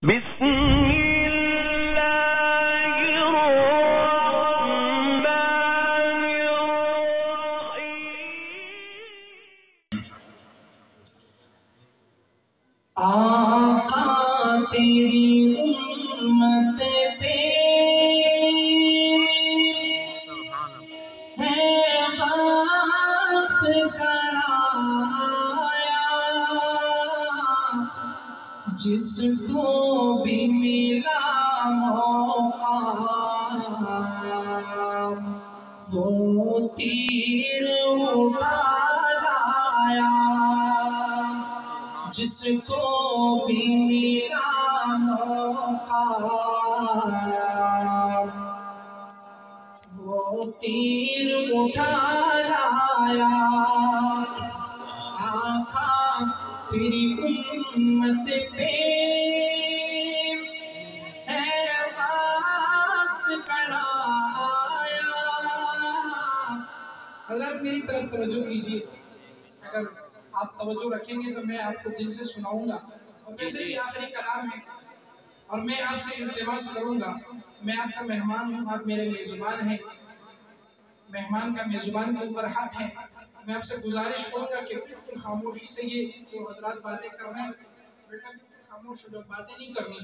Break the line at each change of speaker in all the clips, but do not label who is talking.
بسم الله الرحمن الرحيم
آقا تیری امت پہ ہے وقت کڑایا، جس کو بھی ملا موقع وہ تیر اٹھا لایا، جس کو بھی ملا موقع وہ تیر اٹھا لایا۔ آقا تیری امت پہ ہے وقت کڑایا۔ حضرات میری طرف توجہ کیجئے، اگر آپ توجہ رکھیں گے تو میں آپ کو دل سے سناؤں گا، اور ویسے بھی آخری کلام ہے اور میں آپ سے التماس کروں گا، میں آپ کا مہمان ہوں، آپ میرے میزبان ہیں، مہمان کا میزبان کے اوپر حق ہے۔ میں آپ سے گزارش کروں گا کہ بالکل خاموشی سے یہ جو حضرات باتیں کر رہے ہیں بیٹا بالکل خاموش ہو جاؤ، باتیں نہیں کرنی۔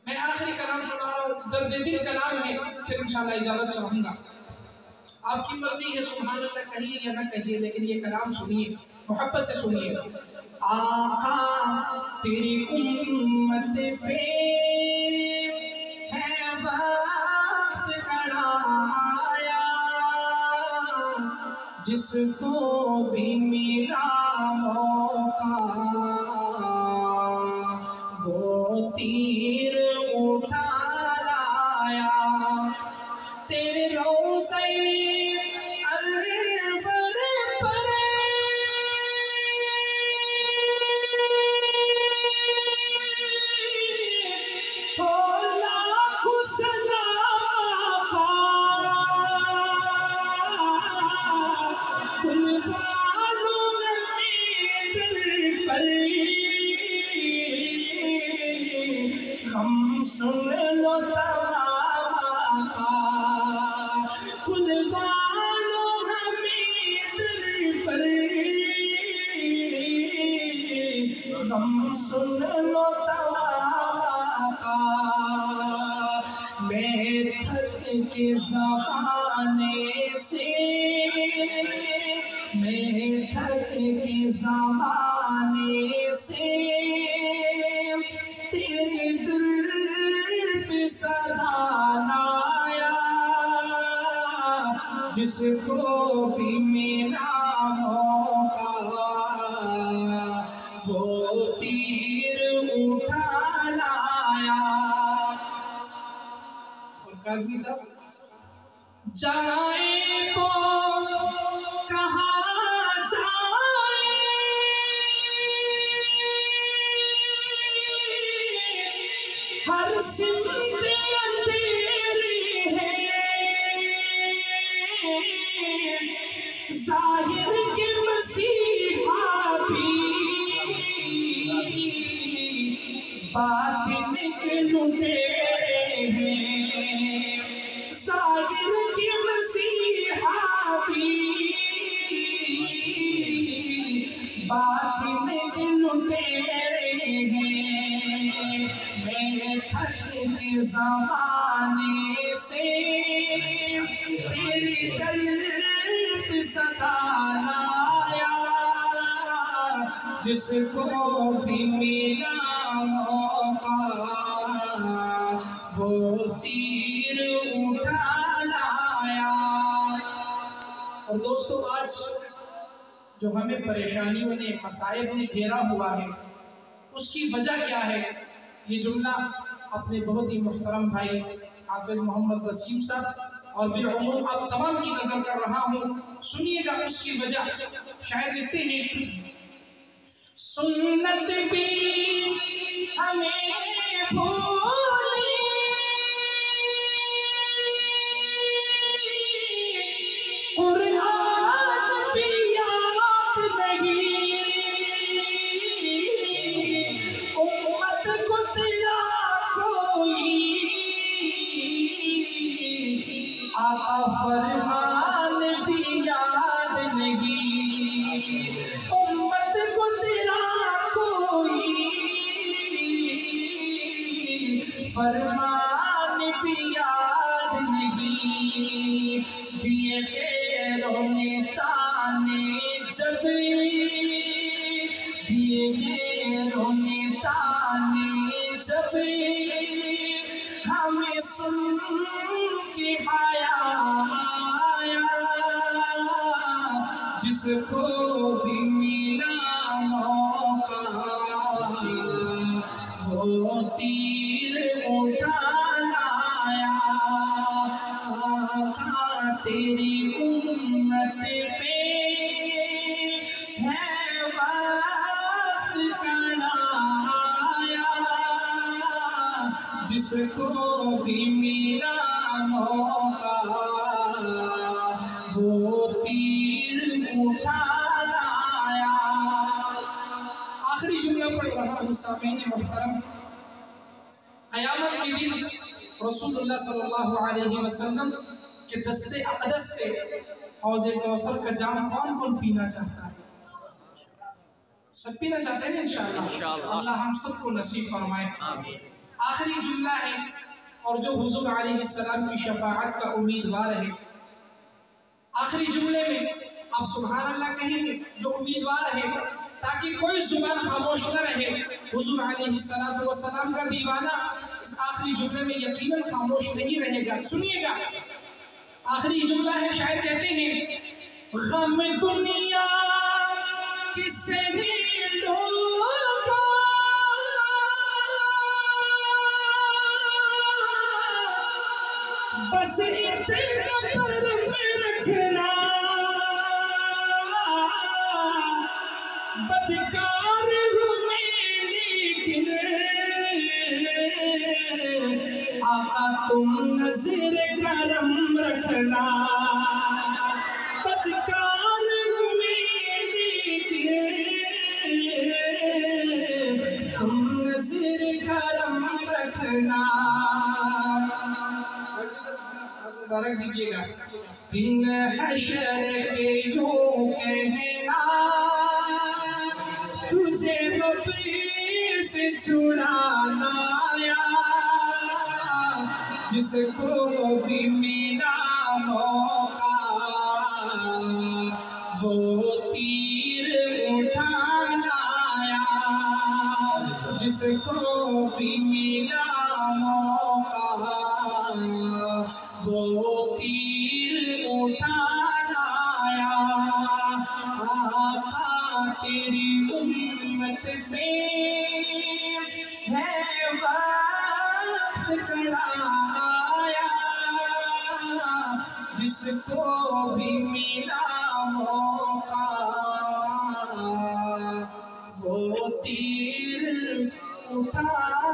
میں آخری کلام سنا رہا ہوں، درد دل کلام ہے، پھر انشاءاللہ اجازت چاہوں گا۔ آپ کی مرضی ہے سبحان اللہ کہیے یا نہ کہیے، لیکن یہ کلام سنیے، محبت سے سنیے۔ آقا تیری امت پہ ہے وقت کڑایا، جس کو بھی ملا موقع وہ تیر اٹھا لایا۔ تیرے روضے انور پر ہو لاکھوں سلام آقا، قربانوں در پر ہم سن لو تمام آقا، قربانوں ہمیں در پر ہم سن لو تمام آقا۔ میں تھک کے زمانے سے، میں تھک کے زمانے سے تیرے در پہ صدا لایا، جس کو بھی ملا موقع وہ تیر اٹھا لایا۔ اور قاضمی صاحب جائے تو کہاں جائے، ہر سمت اندھیرے ہیں، ظاہر کے مسیحا بھی باطن کے لٹیرے ہیں، ظاہر کے مسیحا بھی باطن کے لٹیرے ہیں۔ میں تھک کے زمانے سے تیری در پہ صدا لایا، جس کو بھی ملا موقع وہ تیر اٹھا لایا۔ اور دوستو آج جو ہمیں پریشانیوں نے مصائب نے گھیرا ہوا ہے اس کی وجہ کیا ہے، یہ جملہ اپنے بہت ہی محترم بھائی حافظ محمد وسیم صاحب اور بالعموم آپ تمام کی نظر کر رہا ہوں، سنیے گا اس کی وجہ۔ شاعر لکھتے ہیں سنت بھی ہمیں بھولی، قرآن بھی یاد نہیں، امت کو تیرا
فرمان بھی یاد نہیں، دیے غیروں نے تانے جب، دیے غیروں نے تانے جب، ہمیں سن کے حیا آیا، جس کو بھی ملا موقع وہ تیر اٹھا لایا۔ آقا تیری امت پہ ہے وقت کڑایا، جس کو بھی ملا موقع وہ تیر اٹھا لایا۔
آخری جملہ پڑھ رہا ہوں سامعین محترم۔ قیامت کے دن رسول اللہ صلی اللہ علیہ وسلم کے دست اقدس سے حوض کوثر کا جام کون کون پینا چاہتا ہے؟ سب پینا چاہتے ہیں انشاءاللہ؟ اللہ ہم سب کو نصیب فرمائے۔ آخری جملہ ہے اور جو حضور علیہ السلام کی شفاعت کا امیدوار ہے۔ آخری جملے میں آپ سبحان اللہ کہیں گے جو امیدوار ہے، تاکہ کوئی زبان خاموش نہ رہے۔ حضور علیہ السلام کا دیوانہ اس آخری جملے میں یقیناً خاموش نہیں رہے گا۔ سنیے گا، آخری جملہ ہے، شاعر کہتے ہیں غم دنیا کسے لوگا بس اسے نظر میں رکھنا، بدکار ہوں میں لیکن آقا تم نظر کرم رکھنا، بدکار ہوں میں لیکن تم نظر کرم رکھنا۔ مبارک دیجیے گا۔ دن حشر کے یوں کہنا تجھے رب سے چھڑا لایا، جس کو بھی ملا موقع وہ تیر اٹھا لایا، جس کو بھی ملا موقع وہ تیر اٹھا لایا۔ آقا تیری امت پہ ہے وقت کڑایا، جس کو بھی ملا موقع وہ تیر اٹھا